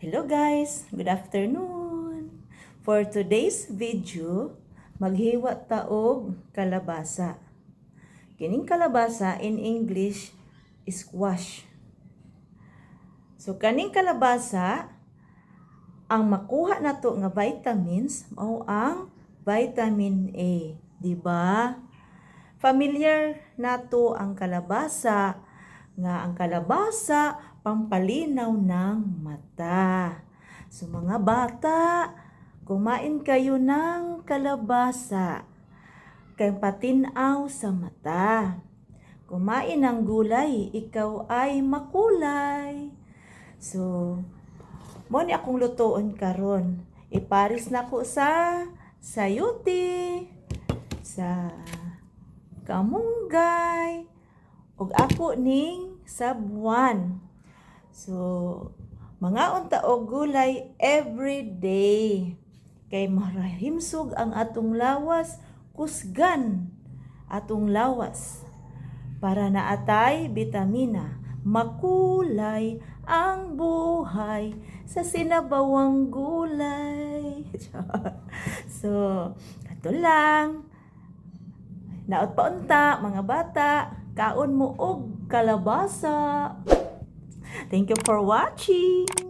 Hello guys, good afternoon. For today's video, maghiwa ta og kalabasa. Kining kalabasa in English is squash. So kaning kalabasa, ang makuha nato nga vitamins mao ang vitamin A, di ba? Familiar nato ang kalabasa nga ang kalabasa pampalinaw ng mata. So mga bata, kumain kayo ng kalabasa kay patinaw sa mata. Kumain ng gulay, ikaw ay makulay. So, mo ni akong lutoon karon. Iparis na ko sa sayuti, sa kamunggay, ug ako ning sabwan. So, mga unta og gulay every day. Kay marahimsog ang atong lawas, kusgan atong lawas. Para naatay bitamina, makulay ang buhay sa sinabawang gulay. So, ato lang. Naot pa unta, mga bata, kaon mo og kalabasa. Thank you for watching.